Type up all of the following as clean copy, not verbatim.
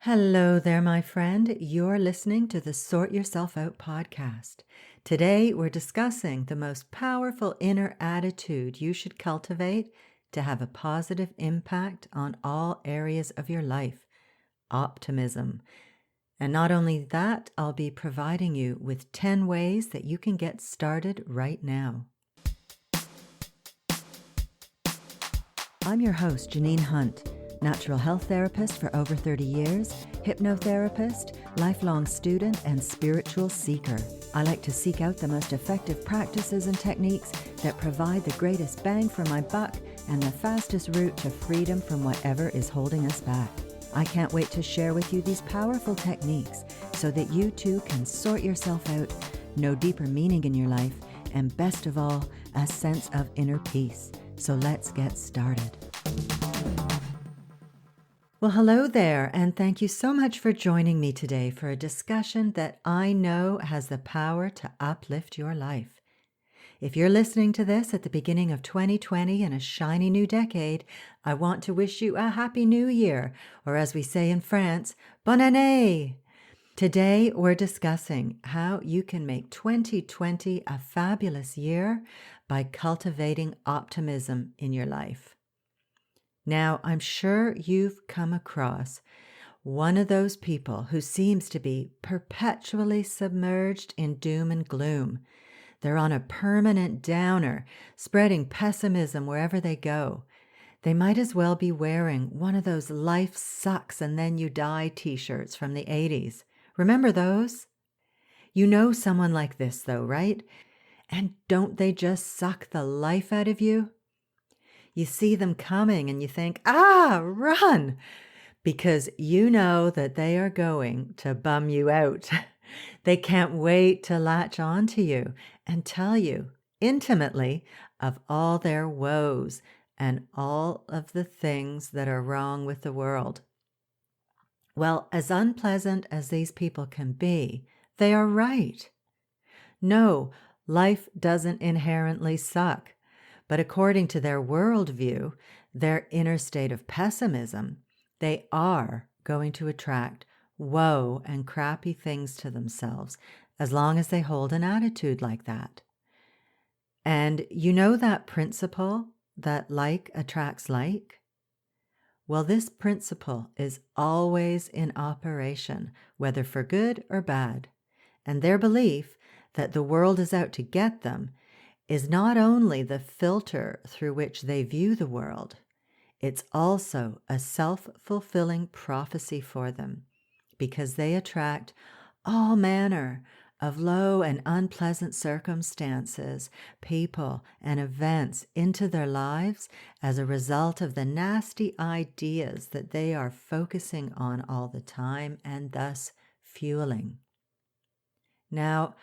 Hello there, my friend. You're listening to the Sort Yourself Out podcast. Today, we're discussing the most powerful inner attitude you should cultivate to have a positive impact on all areas of your life: optimism. And not only that, I'll be providing you with 10 ways that you can get started right now. I'm your host, Janine Hunt, natural health therapist for over 30 years, hypnotherapist, lifelong student, and spiritual seeker. I like to seek out the most effective practices and techniques that provide the greatest bang for my buck and the fastest route to freedom from whatever is holding us back. I can't wait to share with you these powerful techniques so that you too can sort yourself out, know deeper meaning in your life, and best of all, a sense of inner peace. So let's get started. Well, hello there, and thank you so much for joining me today for a discussion that I know has the power to uplift your life. If you're listening to this at the beginning of 2020 and a shiny new decade, I want to wish you a happy new year, or as we say in France, bonne année! Today, we're discussing how you can make 2020 a fabulous year by cultivating optimism in your life. Now, I'm sure you've come across one of those people who seems to be perpetually submerged in doom and gloom. They're on a permanent downer, spreading pessimism wherever they go. They might as well be wearing one of those life sucks and then you die t-shirts from the 80s. Remember those? You know someone like this though, right? And don't they just suck the life out of you? You see them coming and you think, run, because you know that they are going to bum you out. They can't wait to latch on to you and tell you intimately of all their woes and all of the things that are wrong with the world. Well, as unpleasant as these people can be, they are right. No, life doesn't inherently suck. But according to their worldview, their inner state of pessimism, they are going to attract woe and crappy things to themselves as long as they hold an attitude like that. And you know that principle that like attracts like? Well, this principle is always in operation, whether for good or bad. And their belief that the world is out to get them is not only the filter through which they view the world, it's also a self-fulfilling prophecy for them, because they attract all manner of low and unpleasant circumstances, people, and events into their lives as a result of the nasty ideas that they are focusing on all the time and thus fueling. Now,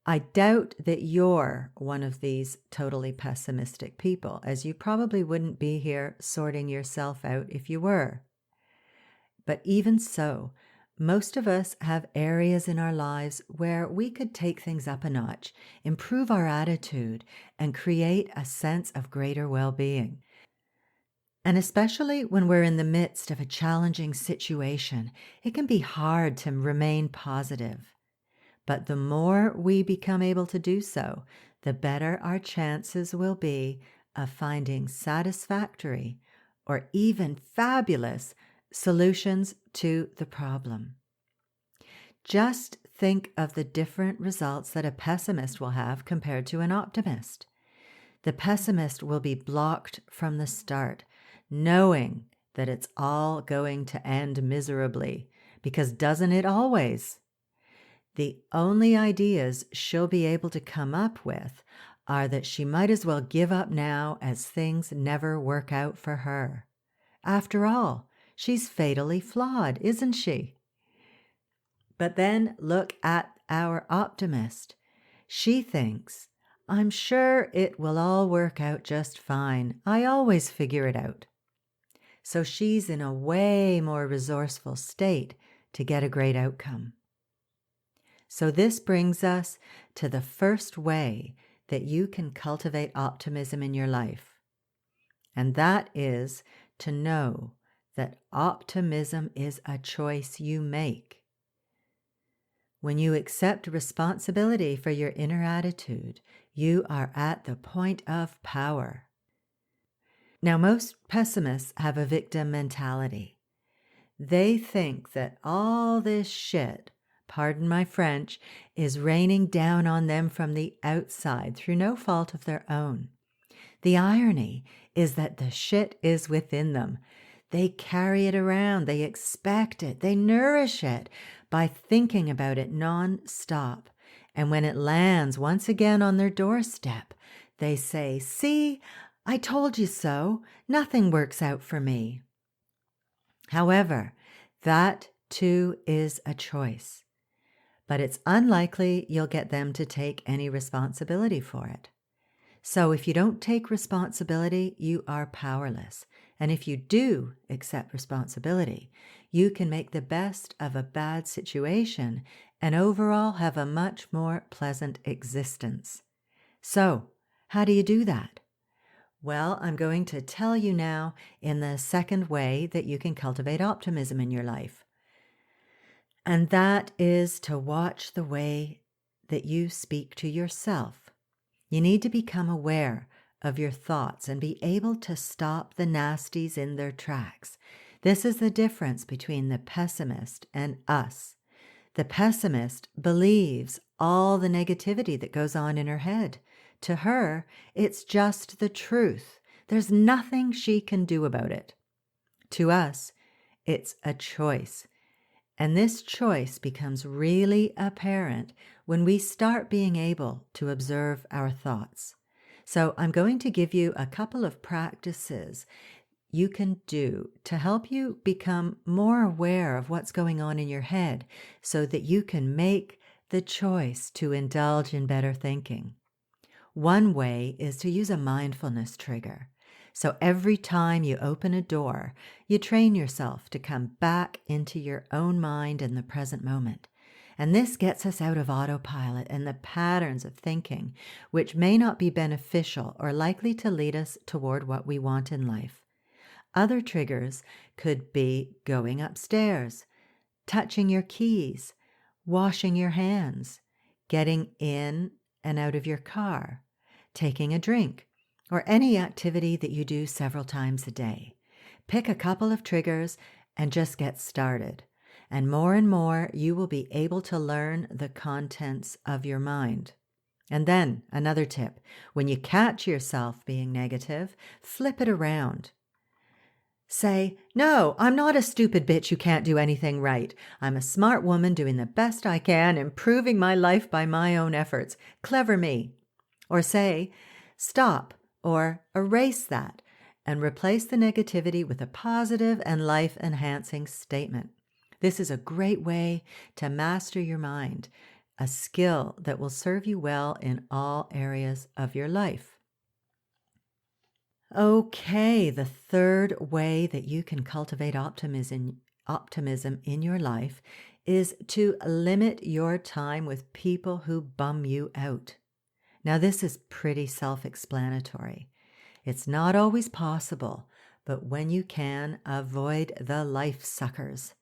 I doubt that you're one of these totally pessimistic people, as you probably wouldn't be here sorting yourself out if you were. But even so, most of us have areas in our lives where we could take things up a notch, improve our attitude, and create a sense of greater well-being. And especially when we're in the midst of a challenging situation, it can be hard to remain positive. But the more we become able to do so, the better our chances will be of finding satisfactory or even fabulous solutions to the problem. Just think of the different results that a pessimist will have compared to an optimist. The pessimist will be blocked from the start, knowing that it's all going to end miserably, because doesn't it always? The only ideas she'll be able to come up with are that she might as well give up now as things never work out for her. After all, she's fatally flawed, isn't she? But then look at our optimist. She thinks, I'm sure it will all work out just fine. I always figure it out. So she's in a way more resourceful state to get a great outcome. So this brings us to the first way that you can cultivate optimism in your life. And that is to know that optimism is a choice you make. When you accept responsibility for your inner attitude, you are at the point of power. Now, most pessimists have a victim mentality. They think that all this shit, pardon my French, is raining down on them from the outside through no fault of their own. The irony is that the shit is within them. They carry it around, they expect it, they nourish it by thinking about it non-stop. And when it lands once again on their doorstep, they say, "See, I told you so. Nothing works out for me." However, that too is a choice, but it's unlikely you'll get them to take any responsibility for it. So if you don't take responsibility, you are powerless. And if you do accept responsibility, you can make the best of a bad situation and overall have a much more pleasant existence. So, how do you do that? Well, I'm going to tell you now in the second way that you can cultivate optimism in your life. And that is to watch the way that you speak to yourself. You need to become aware of your thoughts and be able to stop the nasties in their tracks. This is the difference between the pessimist and us. The pessimist believes all the negativity that goes on in her head. To her, it's just the truth. There's nothing she can do about it. To us, it's a choice. And this choice becomes really apparent when we start being able to observe our thoughts. So I'm going to give you a couple of practices you can do to help you become more aware of what's going on in your head so that you can make the choice to indulge in better thinking. One way is to use a mindfulness trigger. So every time you open a door, you train yourself to come back into your own mind in the present moment. And this gets us out of autopilot and the patterns of thinking, which may not be beneficial or likely to lead us toward what we want in life. Other triggers could be going upstairs, touching your keys, washing your hands, getting in and out of your car, taking a drink, or any activity that you do several times a day. Pick a couple of triggers and just get started. And more, you will be able to learn the contents of your mind. And then, another tip, when you catch yourself being negative, flip it around. Say, "No, I'm not a stupid bitch who can't do anything right. I'm a smart woman doing the best I can, improving my life by my own efforts. Clever me." Or say, "Stop," or "erase that," and replace the negativity with a positive and life-enhancing statement. This is a great way to master your mind, a skill that will serve you well in all areas of your life. Okay, the third way that you can cultivate optimism in your life is to limit your time with people who bum you out. Now, this is pretty self-explanatory. It's not always possible, but when you can, avoid the life suckers.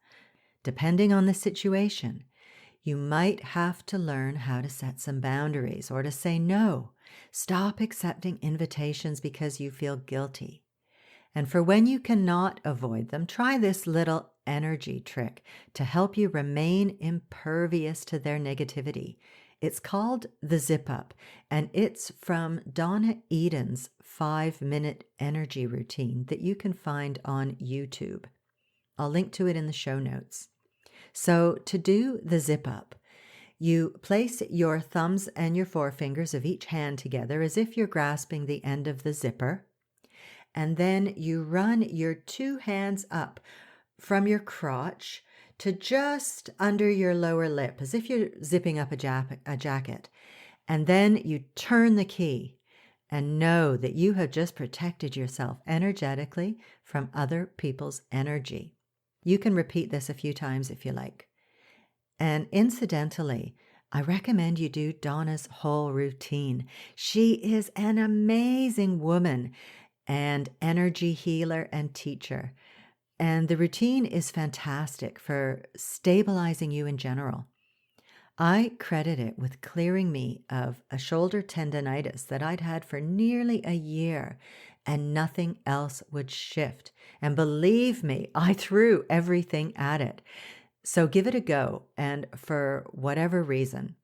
Depending on the situation, you might have to learn how to set some boundaries or to say no. Stop accepting invitations because you feel guilty. And for when you cannot avoid them, try this little energy trick to help you remain impervious to their negativity. It's called the zip up, and it's from Donna Eden's 5-minute energy routine that you can find on YouTube. I'll link to it in the show notes. So to do the zip up, you place your thumbs and your forefingers of each hand together as if you're grasping the end of the zipper. And then you run your two hands up from your crotch to just under your lower lip, as if you're zipping up a jacket. And then you turn the key and know that you have just protected yourself energetically from other people's energy. You can repeat this a few times if you like. And incidentally, I recommend you do Donna's whole routine. She is an amazing woman and energy healer and teacher. And the routine is fantastic for stabilizing you in general. I credit it with clearing me of a shoulder tendonitis that I'd had for nearly a year, and nothing else would shift. And believe me, I threw everything at it. So give it a go. And for whatever reason,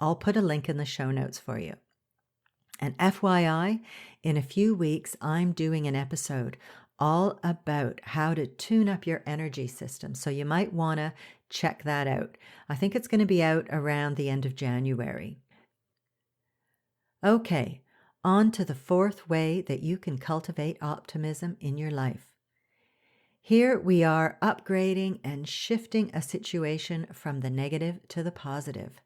I'll put a link in the show notes for you. And FYI, in a few weeks, I'm doing an episode all about how to tune up your energy system. So you might want to check that out. I think it's going to be out around the end of January. Okay, on to the fourth way that you can cultivate optimism in your life. Here we are upgrading and shifting a situation from the negative to the positive.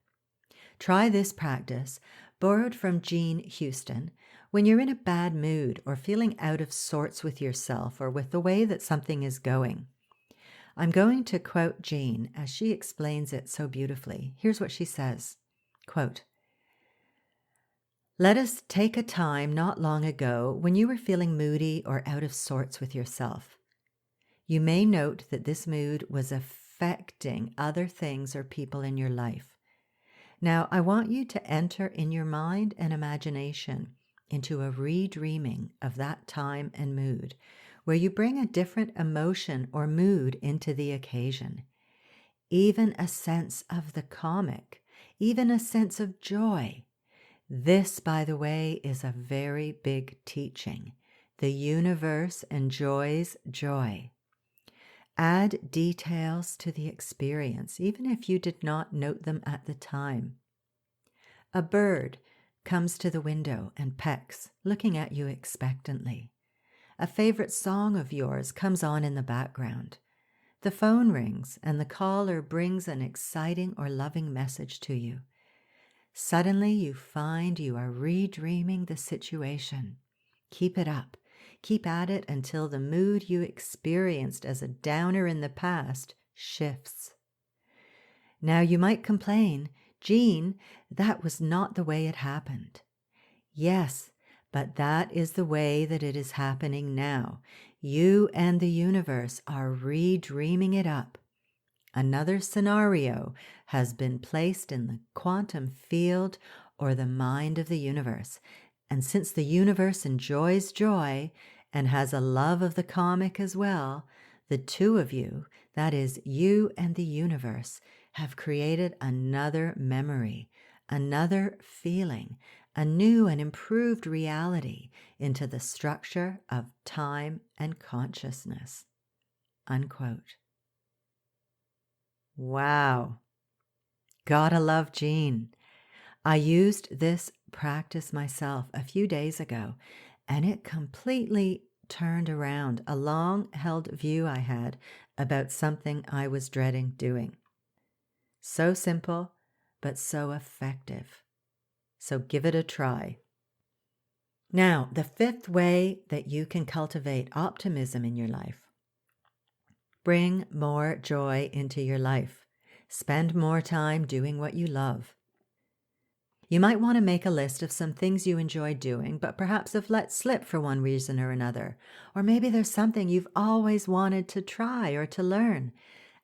Try this practice, borrowed from Jean Houston, when you're in a bad mood or feeling out of sorts with yourself or with the way that something is going. I'm going to quote Jean as she explains it so beautifully. Here's what she says, quote, "Let us take a time not long ago when you were feeling moody or out of sorts with yourself. You may note that this mood was affecting other things or people in your life. Now, I want you to enter in your mind and imagination into a redreaming of that time and mood, where you bring a different emotion or mood into the occasion, even a sense of the comic, even a sense of joy. This, by the way, is a very big teaching. The universe enjoys joy. Add details to the experience, even if you did not note them at the time. A bird comes to the window and pecks, looking at you expectantly. A favorite song of yours comes on in the background. The phone rings and the caller brings an exciting or loving message to you. Suddenly you find you are redreaming the situation. Keep it up. Keep at it until the mood you experienced as a downer in the past shifts. Now you might complain, Jean, that was not the way it happened. Yes, but that is the way that it is happening now. You and the universe are redreaming it up. Another scenario has been placed in the quantum field or the mind of the universe. And since the universe enjoys joy and has a love of the comic as well, the two of you, that is, you and the universe, have created another memory, another feeling, a new and improved reality into the structure of time and consciousness." Unquote. Wow. Gotta love Jean. I used this practice myself a few days ago, and it completely turned around a long-held view I had about something I was dreading doing. So simple, but so effective. So give it a try. Now, the fifth way that you can cultivate optimism in your life. Bring more joy into your life. Spend more time doing what you love. You might want to make a list of some things you enjoy doing, but perhaps have let slip for one reason or another. Or maybe there's something you've always wanted to try or to learn.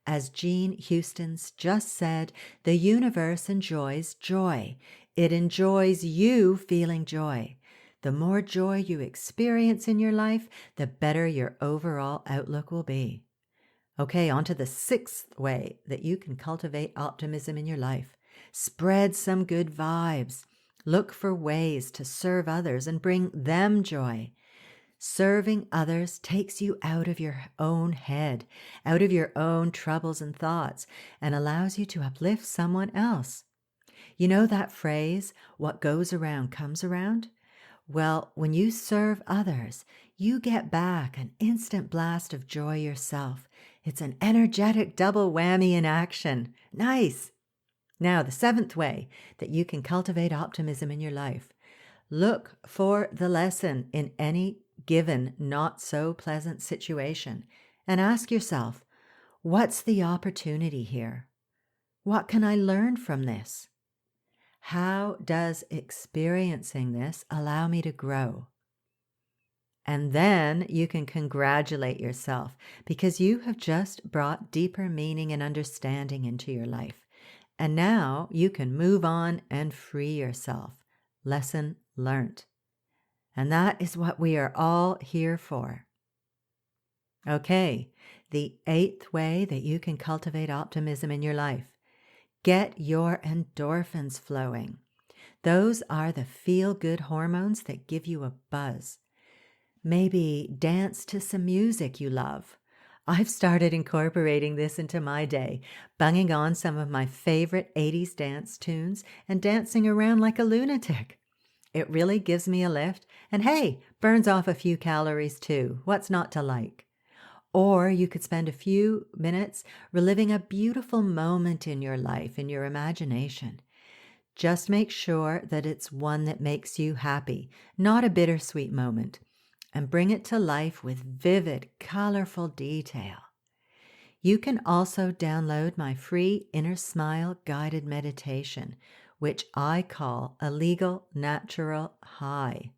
As Jean Houston's just said, the universe enjoys joy. It enjoys you feeling joy. The more joy you experience in your life, the better your overall outlook will be. Okay, on to the sixth way that you can cultivate optimism in your life. Spread some good vibes. Look for ways to serve others and bring them joy. Serving others takes you out of your own head, out of your own troubles and thoughts, and allows you to uplift someone else. You know that phrase, what goes around comes around? Well, when you serve others, you get back an instant blast of joy yourself. It's an energetic double whammy in action. Nice. Now, the seventh way that you can cultivate optimism in your life. Look for the lesson in any given not so pleasant situation and ask yourself, what's the opportunity here? What can I learn from this? How does experiencing this allow me to grow? And then you can congratulate yourself because you have just brought deeper meaning and understanding into your life. And now you can move on and free yourself. Lesson learned. And that is what we are all here for. Okay, the 8th way that you can cultivate optimism in your life. Get your endorphins flowing. Those are the feel-good hormones that give you a buzz. Maybe dance to some music you love. I've started incorporating this into my day, bunging on some of my favorite 80s dance tunes and dancing around like a lunatic. It really gives me a lift, and hey, burns off a few calories too. What's not to like? Or you could spend a few minutes reliving a beautiful moment in your life, in your imagination. Just make sure that it's one that makes you happy, not a bittersweet moment, and bring it to life with vivid, colorful detail. You can also download my free Inner Smile guided meditation, which I call a legal natural high.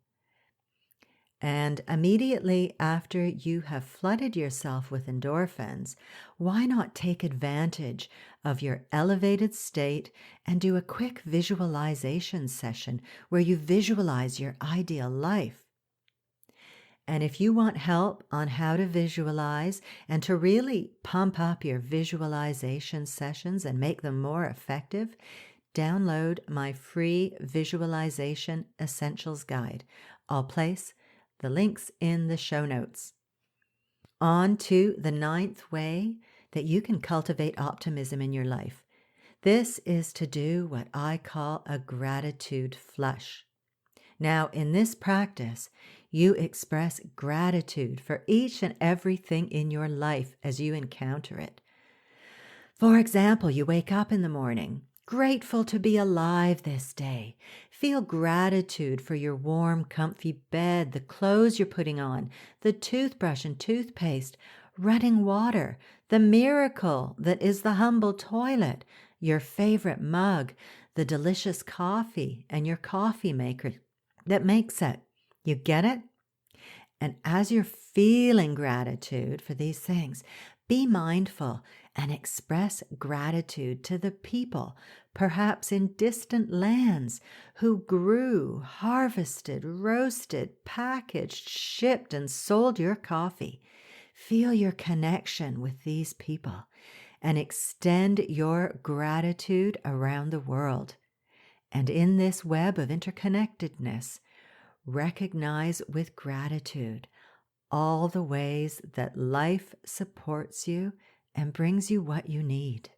And immediately after you have flooded yourself with endorphins, why not take advantage of your elevated state and do a quick visualization session where you visualize your ideal life? And if you want help on how to visualize and to really pump up your visualization sessions and make them more effective, download my free Visualization Essentials Guide. I'll place the links in the show notes. On to the 9th way that you can cultivate optimism in your life. This is to do what I call a gratitude flush. Now, in this practice, you express gratitude for each and everything in your life as you encounter it. For example, you wake up in the morning, grateful to be alive this day. Feel gratitude for your warm, comfy bed, the clothes you're putting on, the toothbrush and toothpaste, running water, the miracle that is the humble toilet, your favorite mug, the delicious coffee, and your coffee maker that makes it. You get it? And as you're feeling gratitude for these things, be mindful and express gratitude to the people, perhaps in distant lands, who grew, harvested, roasted, packaged, shipped, and sold your coffee. Feel your connection with these people and extend your gratitude around the world. And in this web of interconnectedness, recognize with gratitude all the ways that life supports you and brings you what you need.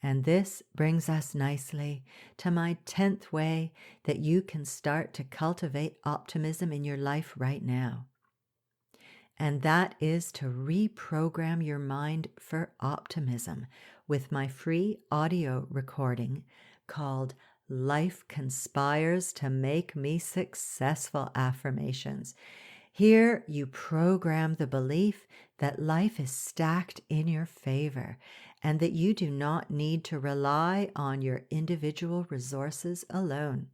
And this brings us nicely to my 10th way that you can start to cultivate optimism in your life right now. And that is to reprogram your mind for optimism with my free audio recording called Life Conspires to Make Me Successful Affirmations. Here you program the belief that life is stacked in your favor and that you do not need to rely on your individual resources alone.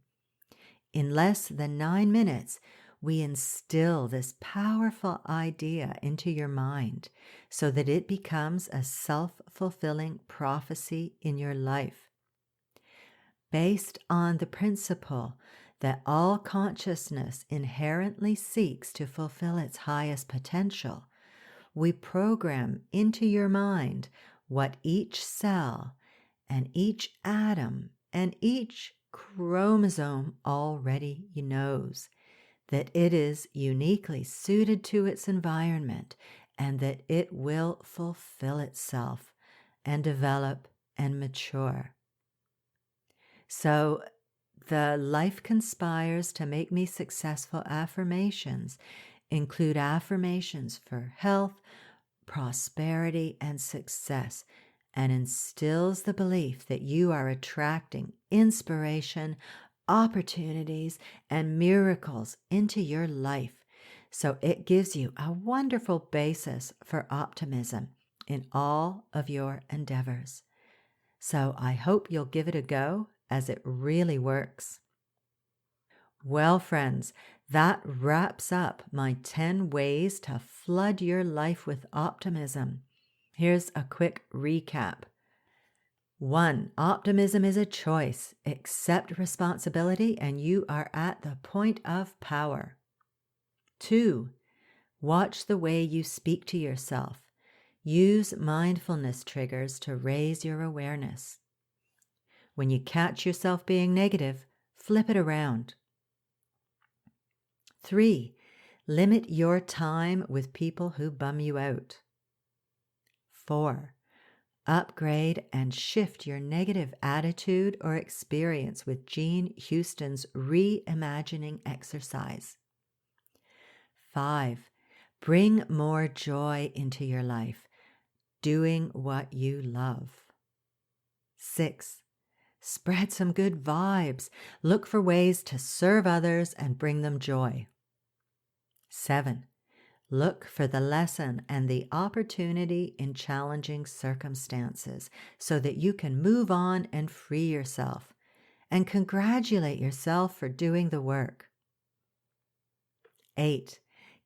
In less than 9 minutes, we instill this powerful idea into your mind so that it becomes a self-fulfilling prophecy in your life. Based on the principle that all consciousness inherently seeks to fulfill its highest potential, we program into your mind what each cell and each atom and each chromosome already knows, that it is uniquely suited to its environment and that it will fulfill itself and develop and mature. So the Life Conspires to Make Me Successful affirmations include affirmations for health, prosperity, and success, and instills the belief that you are attracting inspiration, opportunities, and miracles into your life. So it gives you a wonderful basis for optimism in all of your endeavors. So I hope you'll give it a go, as it really works. Well, friends, That wraps up my 10 ways to flood your life with optimism. Here's a quick recap. 1. Optimism is a choice. Accept responsibility and you are at the point of power. 2. Watch the way you speak to yourself. Use mindfulness triggers to raise your awareness. When you catch yourself being negative, flip it around. 3. Limit your time with people who bum you out. 4. Upgrade and shift your negative attitude or experience with Jean Houston's reimagining exercise. 5. Bring more joy into your life, doing what you love. 6. Spread some good vibes. Look for ways to serve others and bring them joy. 7. Look for the lesson and the opportunity in challenging circumstances so that you can move on and free yourself. And congratulate yourself for doing the work. 8.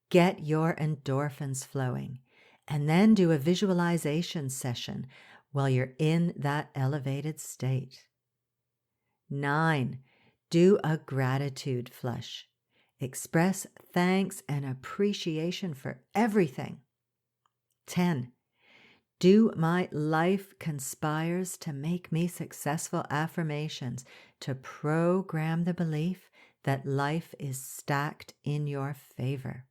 Get your endorphins flowing and then do a visualization session while you're in that elevated state. 9. Do a gratitude flush. Express thanks and appreciation for everything. 10. Do my life conspires to make me successful affirmations to program the belief that life is stacked in your favor.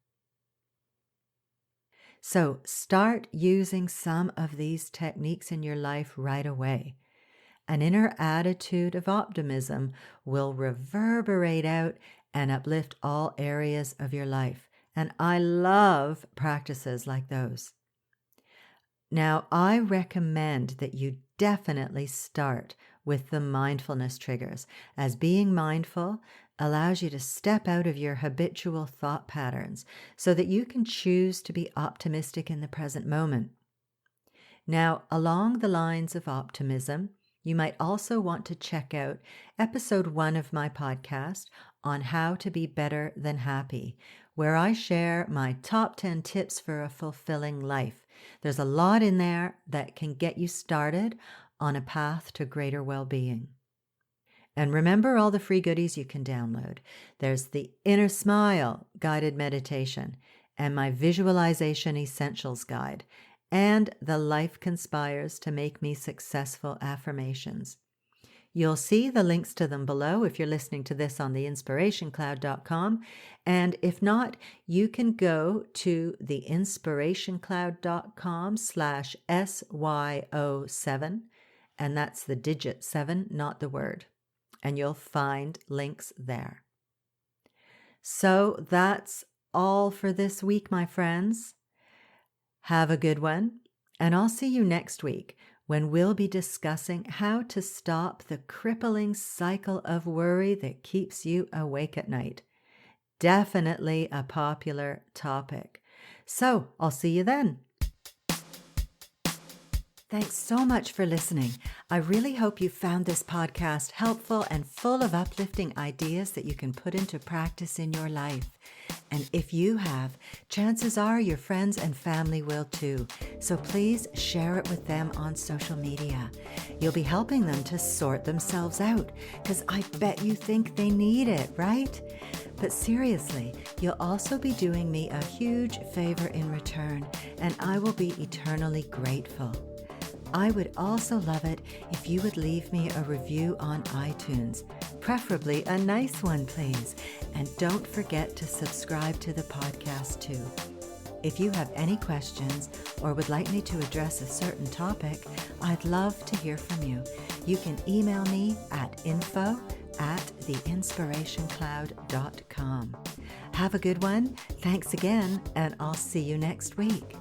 So start using some of these techniques in your life right away. An inner attitude of optimism will reverberate out and uplift all areas of your life. And I love practices like those. Now, I recommend that you definitely start with the mindfulness triggers, as being mindful allows you to step out of your habitual thought patterns so that you can choose to be optimistic in the present moment. Now, along the lines of optimism, you might also want to check out episode 1 of my podcast on how to be better than happy, where I share my top 10 tips for a fulfilling life. There's a lot in there that can get you started on a path to greater well-being. And remember all the free goodies you can download. There's the Inner Smile guided meditation and my Visualization Essentials guide, and the Life Conspires to Make Me Successful affirmations. You'll see the links to them below if you're listening to this on the inspirationcloud.com. And if not, you can go to the inspirationcloud.com/SYO7. And that's the digit 7, not the word. And you'll find links there. So that's all for this week, my friends. Have a good one, and I'll see you next week when we'll be discussing how to stop the crippling cycle of worry that keeps you awake at night. Definitely a popular topic. So I'll see you then. Thanks so much for listening. I really hope you found this podcast helpful and full of uplifting ideas that you can put into practice in your life. And if you have, chances are your friends and family will too. So please share it with them on social media. You'll be helping them to sort themselves out, because I bet you think they need it, right? But seriously, you'll also be doing me a huge favor in return, and I will be eternally grateful. I would also love it if you would leave me a review on iTunes, preferably a nice one, please. And don't forget to subscribe to the podcast too. If you have any questions or would like me to address a certain topic, I'd love to hear from you. You can email me at info@theinspirationcloud.com. Have a good one. Thanks again, and I'll see you next week.